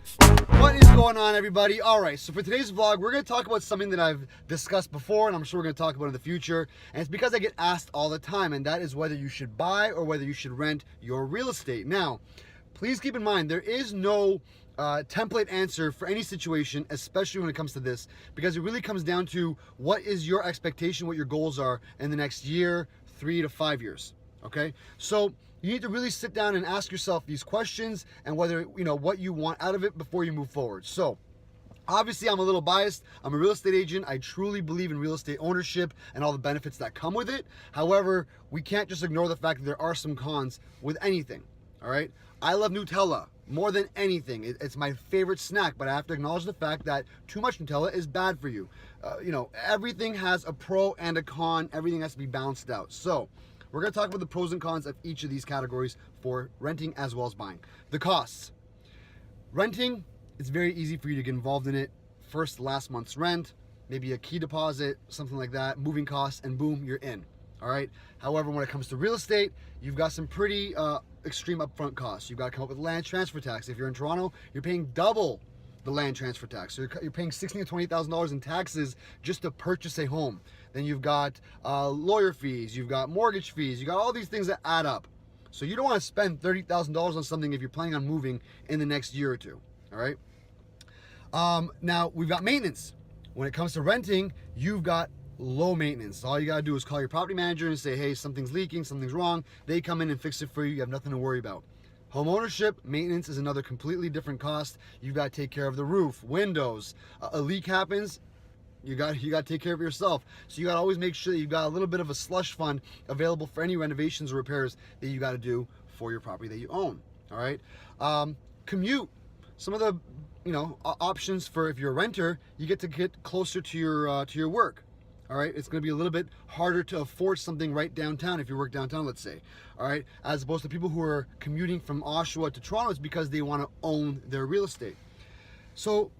What is going on, everybody? Alright, so for today's vlog, we're going to talk about something that I've discussed before, and I'm sure we're going to talk about in the future, and it's because I get asked all the time, and that is whether you should buy or whether you should rent your real estate. Now, please keep in mind, there is no template answer for any situation, especially when it comes to this, because it really comes down to what is your expectation, what your goals are in the next year, 3 to 5 years. Okay, so you need to really sit down and ask yourself these questions and whether what you want out of it before you move forward. So obviously I'm a little biased. I'm a real estate agent. I truly believe in real estate ownership and all the benefits that come with it. However, we can't just ignore the fact that there are some cons with anything. All right, I love Nutella more than anything. It's my favorite snack, but I have to acknowledge the fact that too much Nutella is bad for you. Everything has a pro and a con. Everything has to be balanced out. So we're going to talk about the pros and cons of each of these categories for renting as well as buying. The costs. Renting, it's very easy for you to get involved in it. First, last month's rent, maybe a key deposit, something like that, moving costs, and boom, you're in. All right. However, when it comes to real estate, you've got some pretty extreme upfront costs. You've got to come up with land transfer tax. If you're in Toronto, you're paying double the land transfer tax. So you're paying $16,000 to $20,000 in taxes just to purchase a home. Then you've got lawyer fees, you've got mortgage fees, you got all these things that add up. So you don't want to spend $30,000 on something if you're planning on moving in the next year or two. All right. Now we've got maintenance. When it comes to renting, you've got low maintenance. All you got to do is call your property manager and say, hey, something's leaking, something's wrong. They come in and fix it for you. You have nothing to worry about. Home ownership, maintenance is another completely different cost. You've got to take care of the roof, windows. A leak happens, you got to take care of it yourself. So you got to always make sure that you've got a little bit of a slush fund available for any renovations or repairs that you got to do for your property that you own. All right. Commute. Some of the options for if you're a renter, you get to get closer to your work. All right, it's going to be a little bit harder to afford something right downtown if you work downtown, let's say. All right, as opposed to people who are commuting from Oshawa to Toronto, it's because they want to own their real estate. So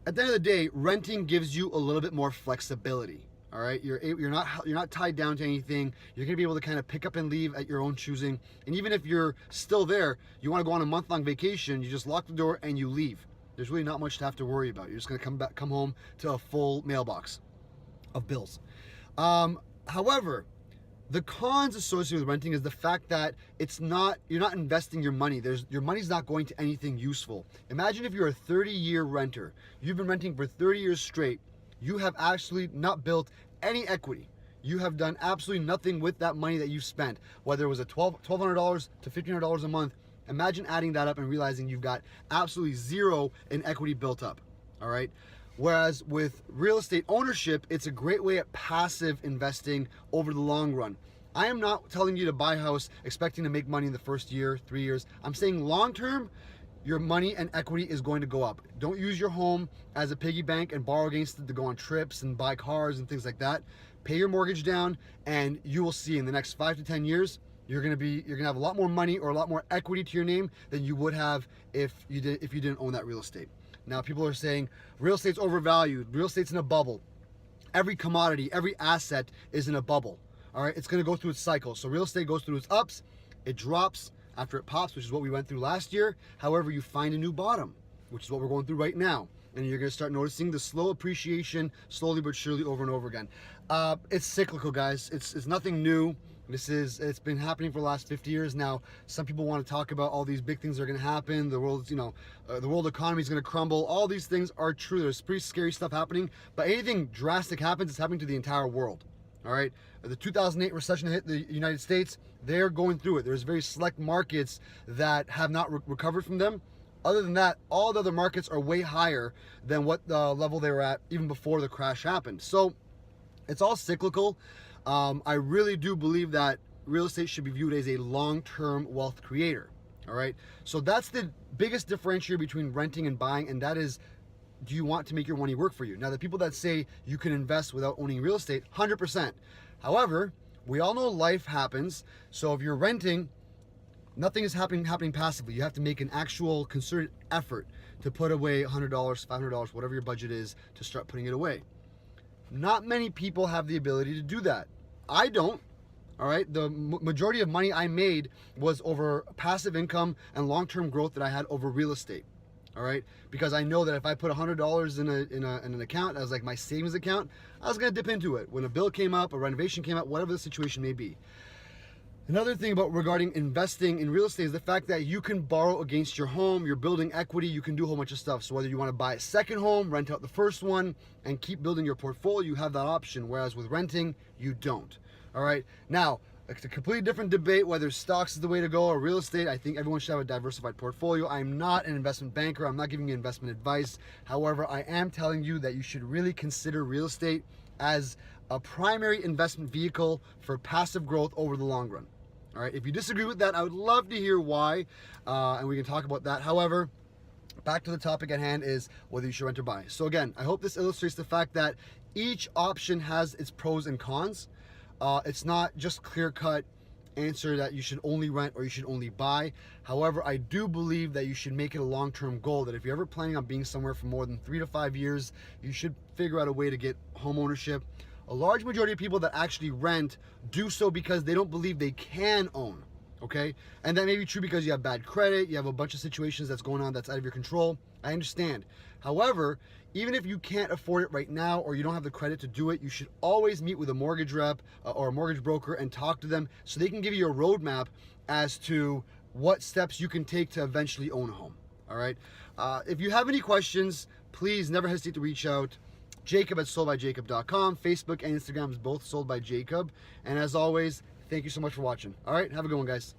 at the end of the day, renting gives you a little bit more flexibility. All right, you're not tied down to anything. You're going to be able to kind of pick up and leave at your own choosing. And even if you're still there, you want to go on a month-long vacation, you just lock the door and you leave. There's really not much to have to worry about. You're just going to come home to a full mailbox of bills. However, the cons associated with renting is the fact that you're not investing your money. Your money's not going to anything useful. Imagine if you're a 30-year renter. You've been renting for 30 years straight. You have actually not built any equity. You have done absolutely nothing with that money that you've spent, whether it was a $1,200 to $1,500 a month. Imagine adding that up and realizing you've got absolutely zero in equity built up. All right. Whereas with real estate ownership, it's a great way at passive investing over the long run. I am not telling you to buy a house expecting to make money in the first year, 3 years. I'm saying long term, your money and equity is going to go up. Don't use your home as a piggy bank and borrow against it to go on trips and buy cars and things like that. Pay your mortgage down, and you will see in the next 5 to 10 years, you're gonna have a lot more money or a lot more equity to your name than you would have if you didn't own that real estate. Now, people are saying real estate's overvalued, real estate's in a bubble. Every commodity, every asset is in a bubble. All right, it's going to go through its cycle. So real estate goes through its ups, it drops after it pops, which is what we went through last year. However, you find a new bottom, which is what we're going through right now. And you're going to start noticing the slow appreciation, slowly but surely, over and over again. It's cyclical, guys. It's nothing new. It's been happening for the last 50 years now. Some people want to talk about all these big things that are going to happen. The world's, the world economy is going to crumble. All these things are true. There's pretty scary stuff happening, but anything drastic happens, it's happening to the entire world. All right. The 2008 recession hit the United States. They're going through it. There's very select markets that have not recovered from them. Other than that, all the other markets are way higher than what the level they were at even before the crash happened. So it's all cyclical. I really do believe that real estate should be viewed as a long-term wealth creator. All right. So that's the biggest differentiator between renting and buying. And that is, do you want to make your money work for you? Now, the people that say you can invest without owning real estate, 100%. However, we all know life happens. So if you're renting, nothing is happening passively. You have to make an actual concerted effort to put away $100, $500, whatever your budget is, to start putting it away. Not many people have the ability to do that. I don't. All right. The majority of money I made was over passive income and long-term growth that I had over real estate. All right, because I know that if I put $100 in an account as like my savings account, I was gonna dip into it when a bill came up, a renovation came up, whatever the situation may be. Another thing about regarding investing in real estate is the fact that you can borrow against your home, you're building equity, you can do a whole bunch of stuff. So whether you want to buy a second home, rent out the first one, and keep building your portfolio, you have that option, whereas with renting, you don't. All right, now, it's a completely different debate whether stocks is the way to go or real estate. I think everyone should have a diversified portfolio. I'm not an investment banker, I'm not giving you investment advice. However, I am telling you that you should really consider real estate as a primary investment vehicle for passive growth over the long run. All right, if you disagree with that, I would love to hear why, and we can talk about that. However, back to the topic at hand is whether you should rent or buy. So again, I hope this illustrates the fact that each option has its pros and cons. It's not just clear-cut answer that you should only rent or you should only buy. However, I do believe that you should make it a long-term goal, that if you're ever planning on being somewhere for more than 3 to 5 years, you should figure out a way to get home ownership. A large majority of people that actually rent do so because they don't believe they can own, okay? And that may be true because you have bad credit, you have a bunch of situations that's going on that's out of your control. I understand. However, even if you can't afford it right now or you don't have the credit to do it, you should always meet with a mortgage rep or a mortgage broker and talk to them so they can give you a roadmap as to what steps you can take to eventually own a home, all right? If you have any questions, please never hesitate to reach out. Jacob at SoldByJacob.com. Facebook and Instagram is both SoldByJacob. And as always, thank you so much for watching. All right, have a good one, guys.